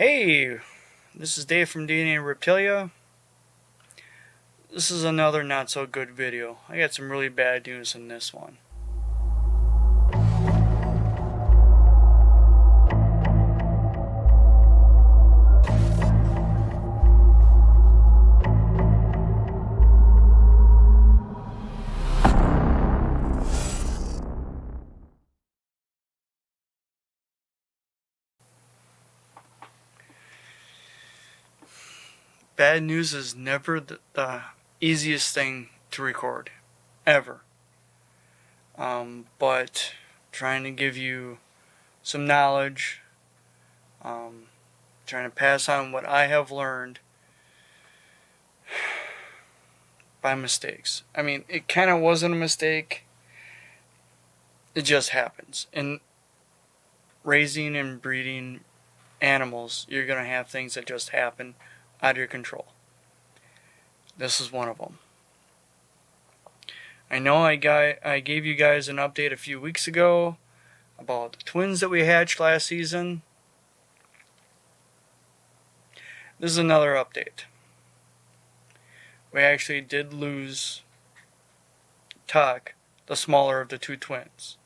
Hey, this is Dave from DNA Reptilia. This is another not so good video. I got some really bad news in this one. Bad news is never the easiest thing to record, ever. But trying to give you some knowledge, trying to pass on what I have learned by mistakes. I mean, it kind of wasn't a mistake. It just happens. In raising and breeding animals, you're going to have things that just happen out of your control. This is one of them. I know I gave you guys an update a few weeks ago about the twins that we hatched last season. This is another update. We actually did lose Tuck, the smaller of the two twins.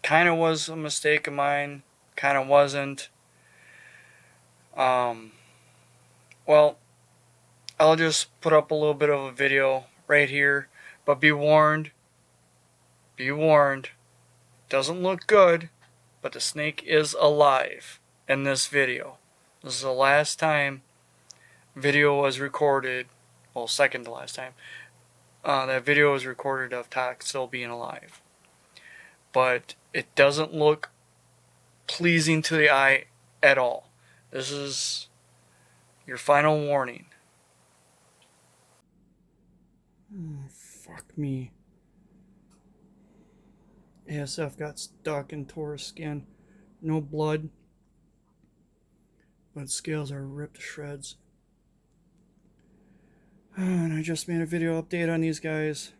Kind of was a mistake of mine, kind of wasn't. Well, I'll just put up a little bit of a video right here, but be warned, doesn't look good, but the snake is alive in this video. This is the last time video was recorded, well, second to last time, that video was recorded of Tuck still being alive. But it doesn't look pleasing to the eye at all. This is your final warning. Oh, fuck me. ASF got stuck and tore his skin. No blood, but scales are ripped to shreds. And I just made a video update on these guys.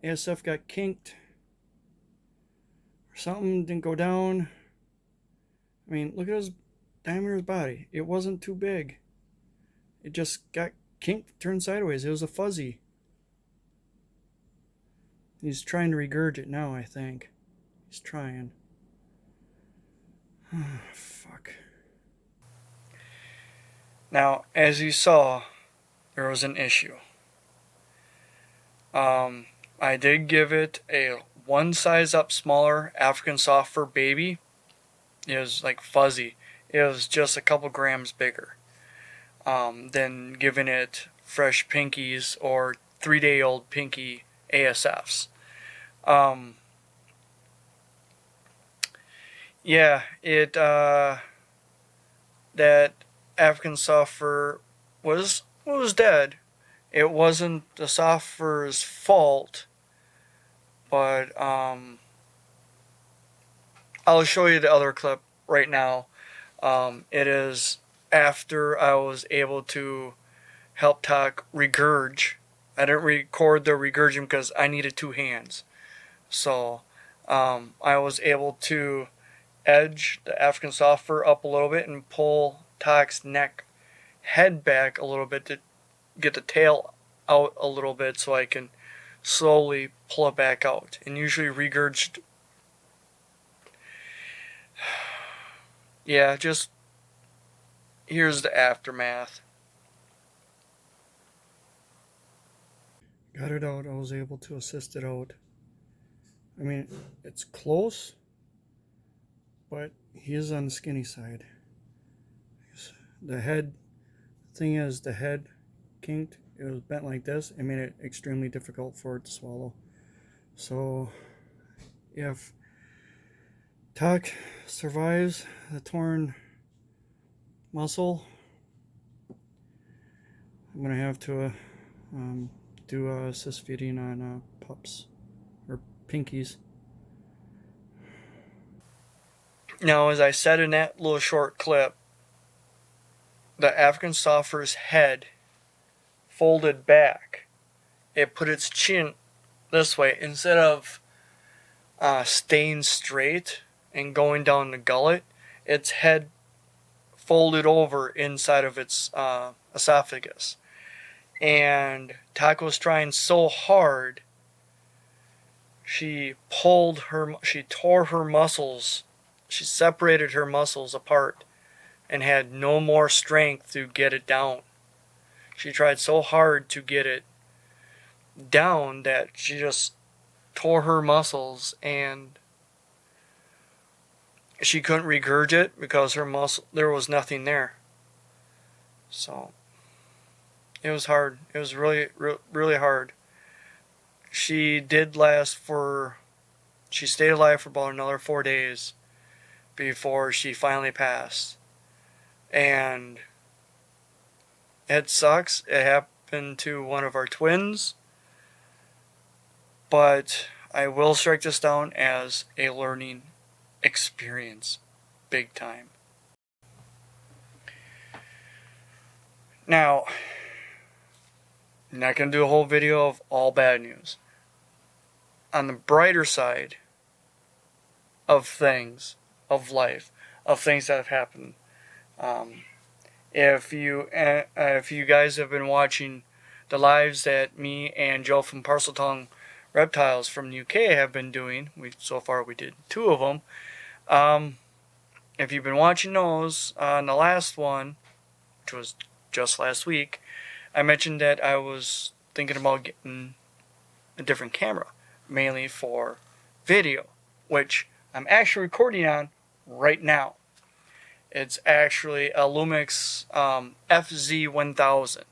ASF got kinked. Something didn't go down. I mean, look at his diameter of his body. It wasn't too big. It just got kinked, turned sideways. It was a fuzzy. He's trying to regurgitate now, I think. He's trying. Fuck. Now, as you saw, there was an issue. I did give it a one size up smaller African soft fur baby. It was like fuzzy. It was just a couple grams bigger than giving it fresh pinkies or 3-day-old pinky ASFs. Yeah, that African soft fur was dead. It wasn't the soft fur's fault. But I'll show you the other clip right now. It is after I was able to help Tuck regurge. I didn't record the regurging because I needed two hands. So I was able to edge the African soft fur up a little bit and pull Tuck's head back a little bit to get the tail out a little bit so I can slowly pull it back out. And usually regurged. Yeah, just here's the aftermath. Got it out. I was able to assist it out. I mean, it's close, but he is on the skinny side. The head thing is, the head kinked. It was bent like this. It made it extremely difficult for it to swallow. So if Tuck survives the torn muscle, I'm gonna have to do assist feeding on pups or pinkies. Now, as I said in that little short clip, the African soft fur's head folded back. It put its chin this way instead of staying straight and going down the gullet, its head folded over inside of its esophagus. And Taco was trying so hard, she tore her muscles, she separated her muscles apart and had no more strength to get it down. She tried so hard to get it down that she just tore her muscles, and she couldn't regurgitate because there was nothing there. So it was hard. It was really, really hard. She stayed alive for about another 4 days before she finally passed. And it sucks. It happened to one of our twins. But I will strike this down as a learning experience. Big time. Now, I'm not going to do a whole video of all bad news. On the brighter side of things, of life, of things that have happened, if you guys have been watching the lives that me and Joe from Parseltongue Reptiles from the UK have been doing, so far we did 2 of them. If you've been watching those, on the last one, which was just last week, I mentioned that I was thinking about getting a different camera, mainly for video, which I'm actually recording on right now. It's actually a Lumix FZ1000.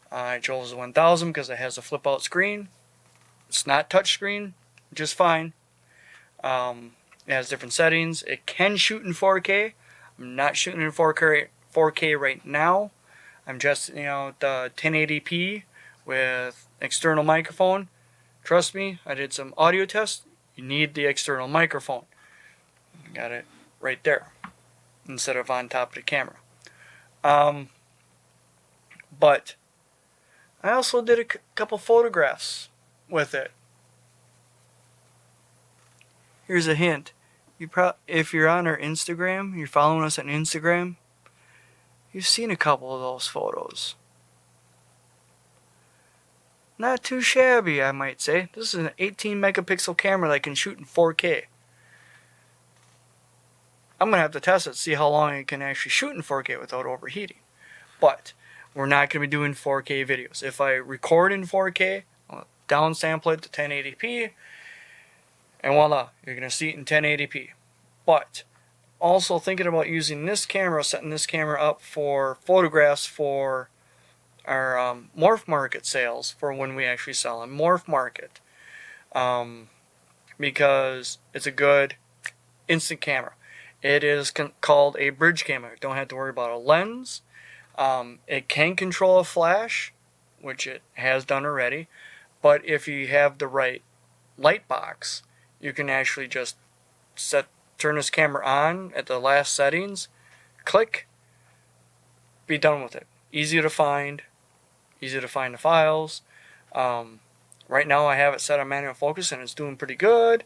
I chose the 1000 because it has a flip out screen. It's not touchscreen, just fine. It has different settings. It can shoot in 4K. I'm not shooting in 4K right now. I'm just, the 1080p with external microphone. Trust me, I did some audio tests. You need the external microphone. Got it right there instead of on top of the camera. But I also did a couple photographs with it. Here's a hint. If you're on our Instagram, you're following us on Instagram, you've seen a couple of those photos. Not too shabby, I might say. This is an 18 megapixel camera that can shoot in 4K. I'm going to have to test it, see how long it can actually shoot in 4K without overheating. But we're not going to be doing 4K videos. If I record in 4K, I'll downsample it to 1080p, and voila, you're going to see it in 1080p. But also thinking about using this camera, setting this camera up for photographs for our Morph Market sales, for when we actually sell on Morph Market. Because it's a good instant camera. It is called a bridge camera. Don't have to worry about a lens. It can control a flash, which it has done already. But if you have the right light box, you can actually just turn this camera on at the last settings, click, be done with it. Easy to find the files. Right now I have it set on manual focus and it's doing pretty good.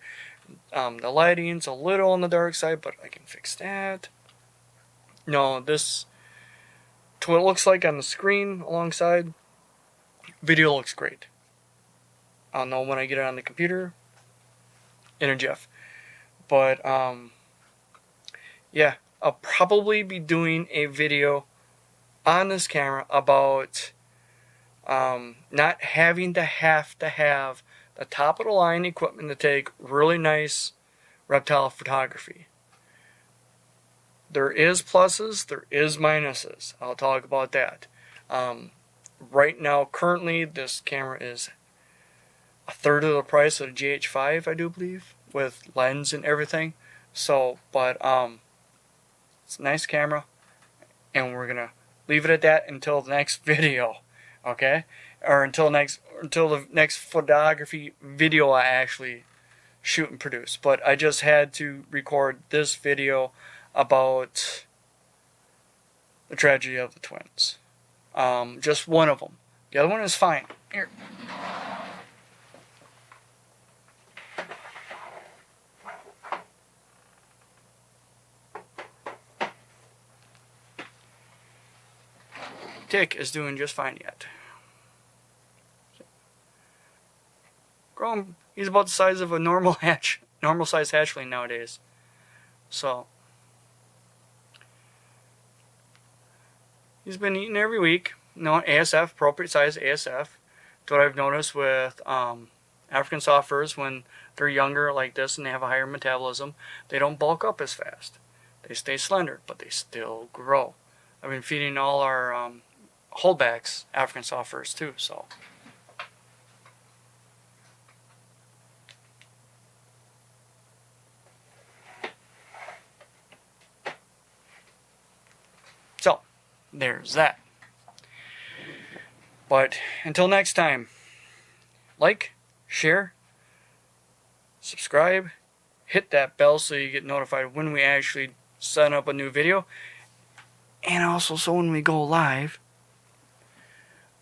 The lighting's a little on the dark side, but I can fix that. No, this, to what it looks like on the screen alongside, video looks great. I'll know when I get it on the computer in a jiff. But yeah, I'll probably be doing a video on this camera about not having to have the top of the line equipment to take really nice reptile photography. There is pluses, there is minuses. I'll talk about that. Right now, currently, this camera is a third of the price of the GH5, I do believe, with lens and everything. So, but it's a nice camera, and we're gonna leave it at that until the next video, okay? Or until the next photography video I actually shoot and produce. But I just had to record this video about the tragedy of the twins. Just one of them. The other one is fine. Here. Tick is doing just fine yet. Grown, he's about the size of a normal size hatchling nowadays. So he's been eating every week. ASF, appropriate size ASF. That's what I've noticed with African soft furs when they're younger like this and they have a higher metabolism. They don't bulk up as fast. They stay slender, but they still grow. I've been feeding all our holdbacks African soft furs too. So there's that. But until next time, like, share, subscribe, hit that bell so you get notified when we actually set up a new video, and also so when we go live.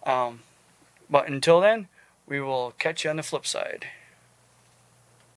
But until then, we will catch you on the flip side.